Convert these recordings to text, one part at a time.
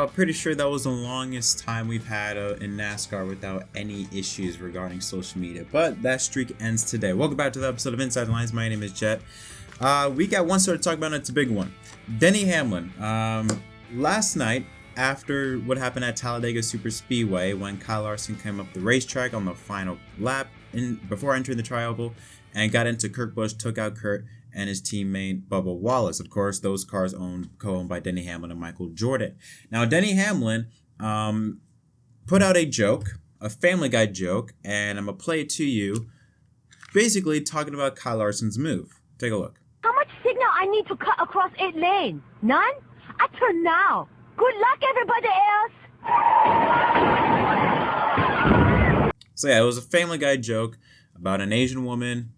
Pretty sure that was the longest time we've had in NASCAR without any issues regarding social media. But that streak ends today. Welcome back to the episode of Inside Lines. My name is Jet. We got one story to talk about, and it's a big one. Denny Hamlin. Last night, after what happened at Talladega Superspeedway, when Kyle Larson came up the racetrack on the final lap before entering the tri-oval and got into Kurt Busch, took out Kurt and his teammate Bubba Wallace. Of course, those cars co-owned by Denny Hamlin and Michael Jordan. Now, Denny Hamlin put out a joke, a Family Guy joke, and I'm going to play it to you, basically talking about Kyle Larson's move. Take a look. How much signal I need to cut across 8 lanes? None? I turn now. Good luck, everybody else. So yeah, it was a Family Guy joke about an Asian woman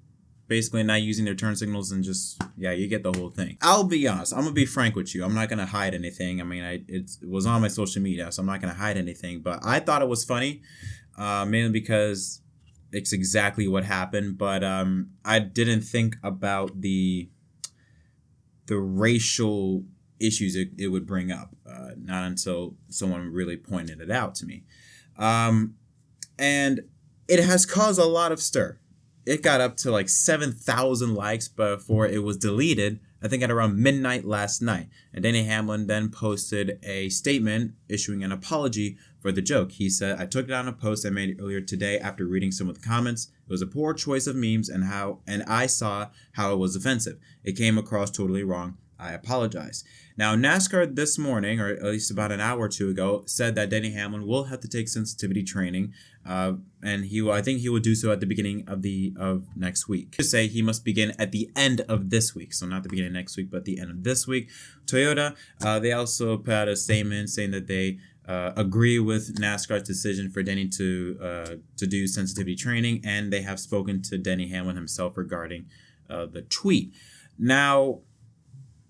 basically not using their turn signals, and just, yeah, you get the whole thing. I'll be honest. I'm going to be frank with you. I'm not going to hide anything. I mean, it was on my social media, so I'm not going to hide anything. But I thought it was funny, mainly because it's exactly what happened. But I didn't think about the racial issues it would bring up, not until someone really pointed it out to me. And it has caused a lot of stir. It got up to like 7,000 likes before it was deleted, I think at around midnight last night. And Denny Hamlin then posted a statement issuing an apology for the joke. He said, "I took down a post I made earlier today after reading some of the comments. It was a poor choice of memes and I saw how it was offensive. It came across totally wrong. I apologize." Now, NASCAR this morning, or at least about an hour or two ago, said that Denny Hamlin will have to take sensitivity training, and I think he will do so at the beginning of next week. To say he must begin at the end of this week, so not the beginning of next week, but the end of this week. Toyota, they also put out a statement saying that they agree with NASCAR's decision for Denny to do sensitivity training, and they have spoken to Denny Hamlin himself regarding the tweet. Now,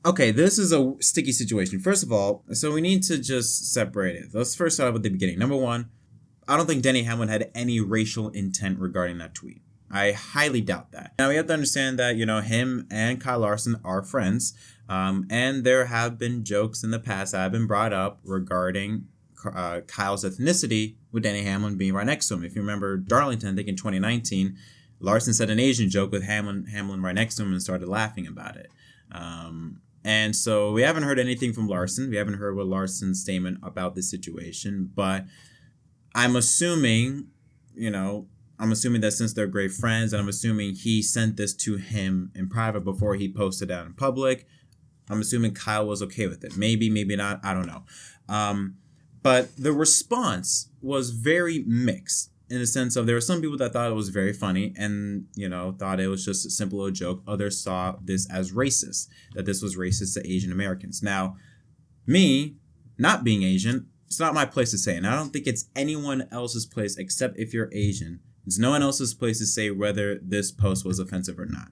okay, this is a sticky situation. First of all, so we need to just separate it. Let's first start with the beginning. Number one, I don't think Denny Hamlin had any racial intent regarding that tweet. I highly doubt that. Now, we have to understand that, him and Kyle Larson are friends, and there have been jokes in the past that have been brought up regarding Kyle's ethnicity, with Denny Hamlin being right next to him. If you remember Darlington, I think in 2019, Larson said an Asian joke with Hamlin right next to him and started laughing about it. And so we haven't heard anything from Larson. We haven't heard what Larson's statement about this situation, but I'm assuming that since they're great friends, and I'm assuming he sent this to him in private before he posted it out in public, I'm assuming Kyle was okay with it. Maybe, maybe not. I don't know. But the response was very mixed, in the sense of there were some people that thought it was very funny and, thought it was just a simple little joke. Others saw this as racist, that this was racist to Asian Americans. Now, me, not being Asian, it's not my place to say, and I don't think it's anyone else's place except if you're Asian. It's no one else's place to say whether this post was offensive or not.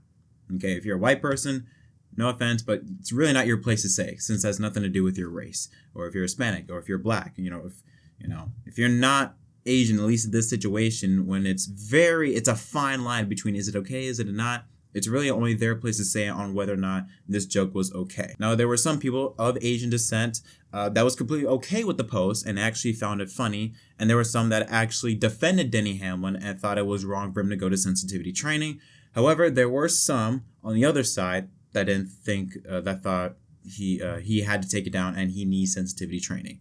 Okay, if you're a white person, no offense, but it's really not your place to say, since it has nothing to do with your race, or if you're Hispanic, or if you're black. If you're not Asian, at least in this situation, when it's a fine line between is it okay, is it not? It's really only their place to say on whether or not this joke was okay. Now, there were some people of Asian descent that was completely okay with the post and actually found it funny. And there were some that actually defended Denny Hamlin and thought it was wrong for him to go to sensitivity training. However, there were some on the other side that didn't think, that thought he had to take it down and he needs sensitivity training.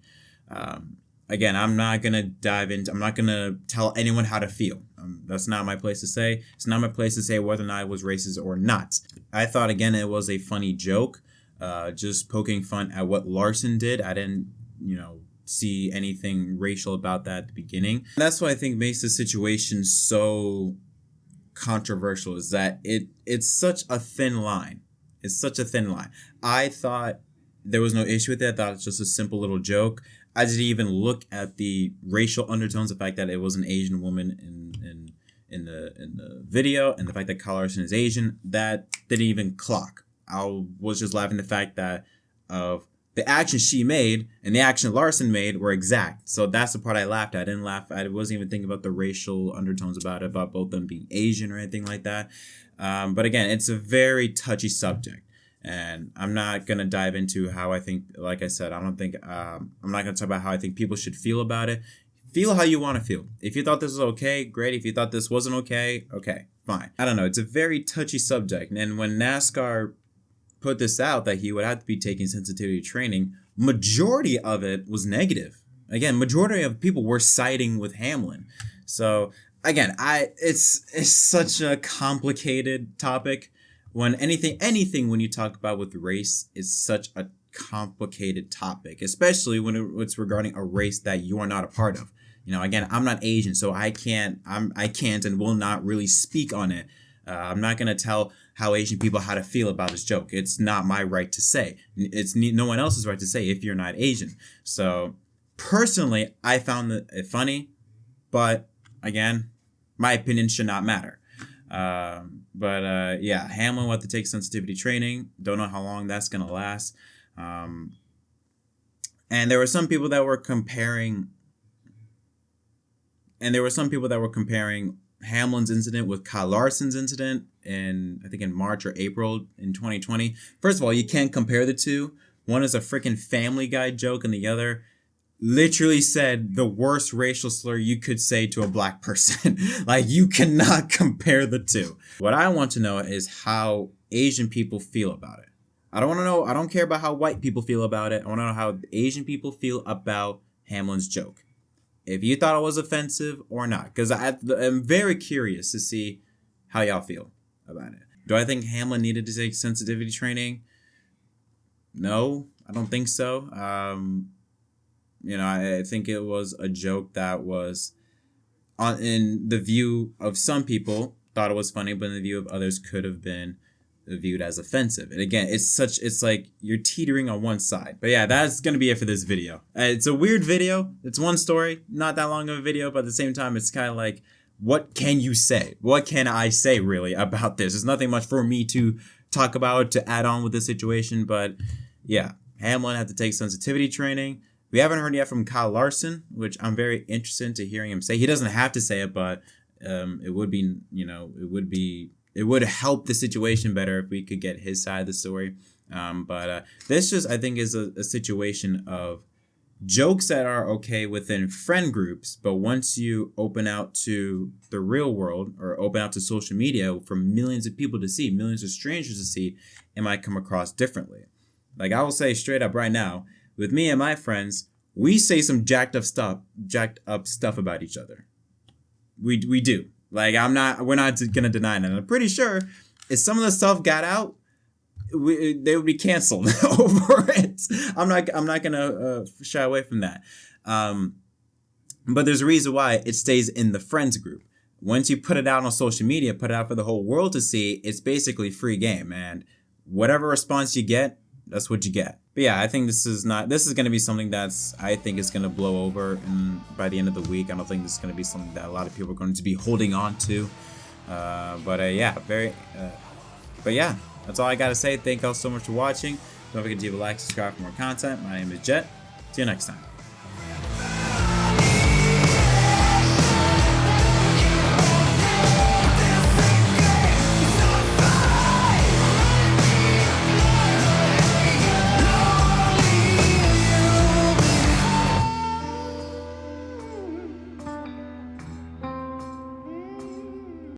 Again, I'm not going to tell anyone how to feel. That's not my place to say. It's not my place to say whether or not it was racist or not. I thought, again, it was a funny joke, just poking fun at what Larson did. I didn't, see anything racial about that at the beginning. And that's what I think makes the situation so controversial, is that it's such a thin line. It's such a thin line. I thought there was no issue with it. I thought it's just a simple little joke. I didn't even look at the racial undertones, the fact that it was an Asian woman in the video, and the fact that Kyle Larson is Asian. That didn't even clock. I was just laughing at the fact that of the action she made and the action Larson made were exact. So that's the part I laughed at. I didn't laugh. I wasn't even thinking about the racial undertones about both them being Asian or anything like that. But again, it's a very touchy subject. And I'm not gonna dive into how I think. Like I said, I don't think I'm not gonna talk about how I think people should feel about it. Feel how you want to feel. If you thought this was okay, great. If you thought this wasn't okay, fine. I don't know. It's a very touchy subject. And when NASCAR put this out that he would have to be taking sensitivity training, majority of it was negative. Again, majority of people were siding with Hamlin. So again, it's such a complicated topic. When anything when you talk about with race is such a complicated topic, especially when it's regarding a race that you are not a part of. You know, again, I'm not Asian, so I can't and will not really speak on it. I'm not gonna tell how Asian people how to feel about this joke. It's not my right to say. It's no one else's right to say if you're not Asian. So personally, I found it funny, but again, my opinion should not matter. Yeah, Hamlin will have to take sensitivity training. Don't know how long that's gonna last. And there were some people that were comparing. Hamlin's incident with Kyle Larson's incident I think in March or April in 2020. First of all, you can't compare the two. One is a freaking Family Guy joke, and the other literally said the worst racial slur you could say to a black person. Like, you cannot compare the two. What I want to know is how Asian people feel about it. I don't care about how white people feel about it. I want to know how Asian people feel about Hamlin's joke. If you thought it was offensive or not. Because I'm very curious to see how y'all feel about it. Do I think Hamlin needed to take sensitivity training? No, I don't think so. I think it was a joke that was, in the view of some people, thought it was funny, but in the view of others could have been viewed as offensive. And again, it's like you're teetering on one side. But yeah, that's going to be it for this video. It's a weird video. It's one story, not that long of a video, but at the same time, it's kind of like, what can you say? What can I say really about this? There's nothing much for me to talk about, to add on with this situation. But yeah, Hamlin had to take sensitivity training. We haven't heard yet from Kyle Larson, which I'm very interested to hearing him say. He doesn't have to say it, but it would help the situation better if we could get his side of the story. This just, I think, is a situation of jokes that are okay within friend groups, but once you open out to the real world or open out to social media for millions of people to see, millions of strangers to see, it might come across differently. Like, I will say straight up right now, with me and my friends, we say some jacked up stuff about each other. We do. Like, we're not gonna deny that. I'm pretty sure if some of the stuff got out, they would be canceled over it. I'm not gonna shy away from that. But there's a reason why it stays in the friends group. Once you put it out on social media, put it out for the whole world to see, it's basically free game. And whatever response you get, that's what you get. But yeah, I think this is going to be something I think is going to blow over by the end of the week. I don't think this is going to be something that a lot of people are going to be holding on to. But yeah, that's all I got to say. Thank y'all so much for watching. Don't forget to leave a like, subscribe for more content. My name is Jet. See you next time.